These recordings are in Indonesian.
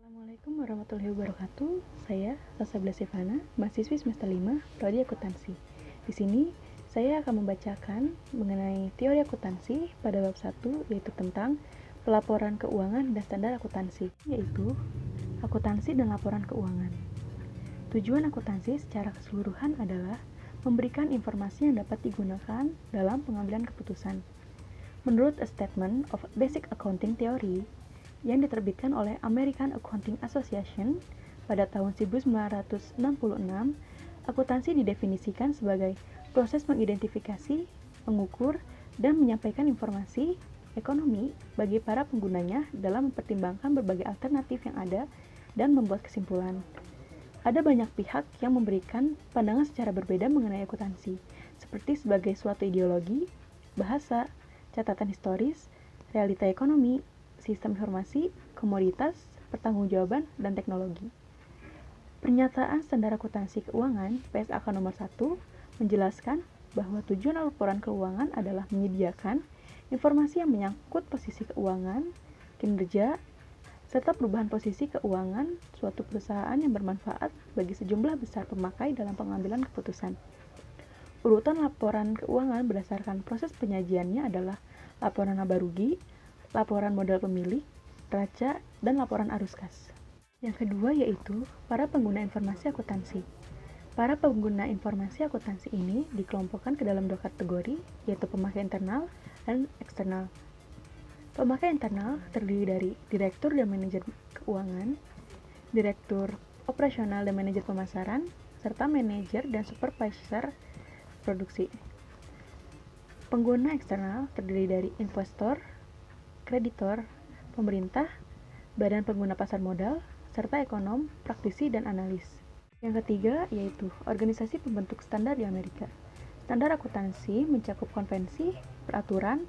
Assalamualaikum warahmatullahi wabarakatuh. Saya Salsabila Sivana, mahasiswi semester 5, Prodi Akuntansi. Di sini, saya akan membacakan mengenai teori akuntansi pada bab 1, yaitu tentang pelaporan keuangan dan standar akuntansi, yaitu akuntansi dan laporan keuangan. Tujuan akuntansi secara keseluruhan adalah memberikan informasi yang dapat digunakan dalam pengambilan keputusan. Menurut A Statement of Basic Accounting Theory, yang diterbitkan oleh American Accounting Association pada tahun 1966, akuntansi didefinisikan sebagai proses mengidentifikasi, mengukur, dan menyampaikan informasi ekonomi bagi para penggunanya dalam mempertimbangkan berbagai alternatif yang ada dan membuat kesimpulan. Ada banyak pihak yang memberikan pandangan secara berbeda mengenai akuntansi, seperti sebagai suatu ideologi, bahasa, catatan historis, realita ekonomi, sistem informasi, komoditas, pertanggungjawaban, dan teknologi. Pernyataan Standar Akuntansi Keuangan (PSAK nomor 1) menjelaskan bahwa tujuan laporan keuangan adalah menyediakan informasi yang menyangkut posisi keuangan, kinerja, serta perubahan posisi keuangan suatu perusahaan yang bermanfaat bagi sejumlah besar pemakai dalam pengambilan keputusan. Urutan laporan keuangan berdasarkan proses penyajiannya adalah laporan laba rugi, laporan modal pemilik, raca, dan laporan arus kas. Yang kedua yaitu para pengguna informasi akuntansi. Para pengguna informasi akuntansi ini dikelompokkan ke dalam dua kategori, yaitu pemakai internal dan eksternal. Pemakai internal terdiri dari direktur dan manajer keuangan, direktur operasional dan manajer pemasaran, serta manajer dan supervisor produksi. Pengguna eksternal terdiri dari investor, kreditor, pemerintah, badan pengguna pasar modal, serta ekonom, praktisi, dan analis. Yang ketiga yaitu organisasi pembentuk standar di Amerika. Standar akuntansi mencakup konvensi, peraturan,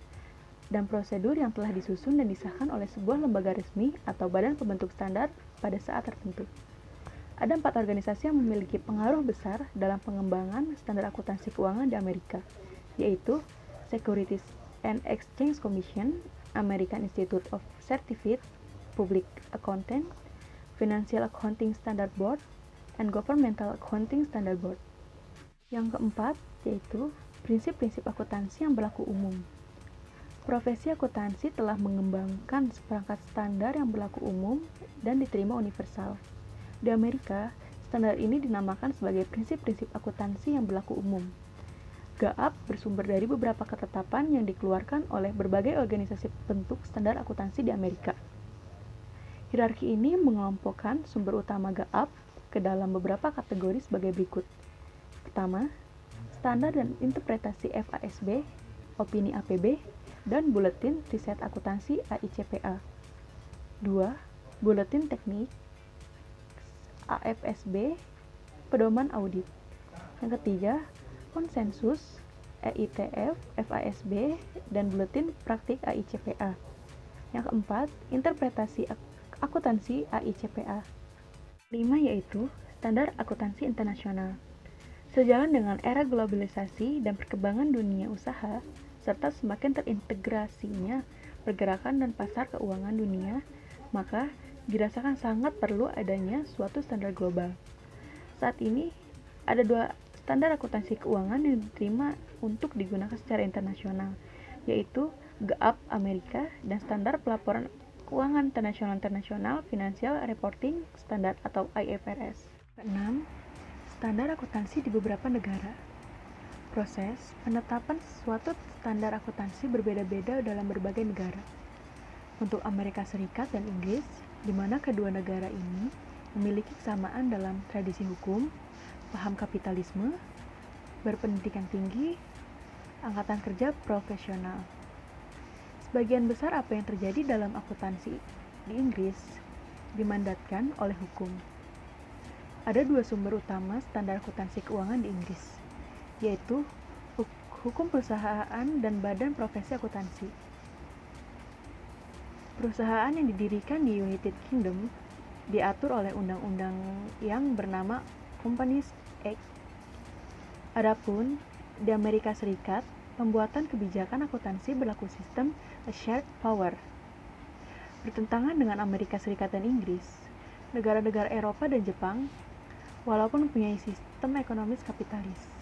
dan prosedur yang telah disusun dan disahkan oleh sebuah lembaga resmi atau badan pembentuk standar pada saat tertentu. Ada 4 organisasi yang memiliki pengaruh besar dalam pengembangan standar akuntansi keuangan di Amerika, yaitu Securities and Exchange Commission, American Institute of Certified Public Accountant, Financial Accounting Standard Board, and Governmental Accounting Standard Board. Yang keempat yaitu prinsip-prinsip akuntansi yang berlaku umum. Profesi akuntansi telah mengembangkan seperangkat standar yang berlaku umum dan diterima universal. Di Amerika, standar ini dinamakan sebagai prinsip-prinsip akuntansi yang berlaku umum. GAAP bersumber dari beberapa ketetapan yang dikeluarkan oleh berbagai organisasi bentuk standar akuntansi di Amerika. Hierarki ini mengelompokkan sumber utama GAAP ke dalam beberapa kategori sebagai berikut. Pertama, standar dan interpretasi FASB, opini APB, dan buletin riset akuntansi AICPA. 2. Buletin teknik AFSB, pedoman audit. Yang ketiga, konsensus EITF, FASB, dan buletin praktik AICPA. Yang keempat, interpretasi akuntansi AICPA. 5 yaitu standar akuntansi internasional. Sejalan dengan era globalisasi dan perkembangan dunia usaha, serta semakin terintegrasinya pergerakan dan pasar keuangan dunia, maka dirasakan sangat perlu adanya suatu standar global. Saat ini, ada 2 standar akuntansi keuangan yang diterima untuk digunakan secara internasional, yaitu GAAP Amerika dan Standar Pelaporan Keuangan Internasional Financial Reporting Standard atau IFRS. 6. Standar akuntansi di beberapa negara. Proses penetapan suatu standar akuntansi berbeda-beda dalam berbagai negara. Untuk Amerika Serikat dan Inggris, di mana kedua negara ini memiliki kesamaan dalam tradisi hukum, paham kapitalisme, berpendidikan tinggi, angkatan kerja profesional. Sebagian besar apa yang terjadi dalam akuntansi di Inggris dimandatkan oleh hukum. Ada 2 sumber utama standar akuntansi keuangan di Inggris, yaitu hukum perusahaan dan badan profesi akuntansi. Perusahaan yang didirikan di United Kingdom diatur oleh undang-undang yang bernama Companies Act. Adapun di Amerika Serikat, pembuatan kebijakan akuntansi berlaku sistem a shared power. Bertentangan dengan Amerika Serikat dan Inggris, negara-negara Eropa dan Jepang, walaupun mempunyai sistem ekonomis kapitalis.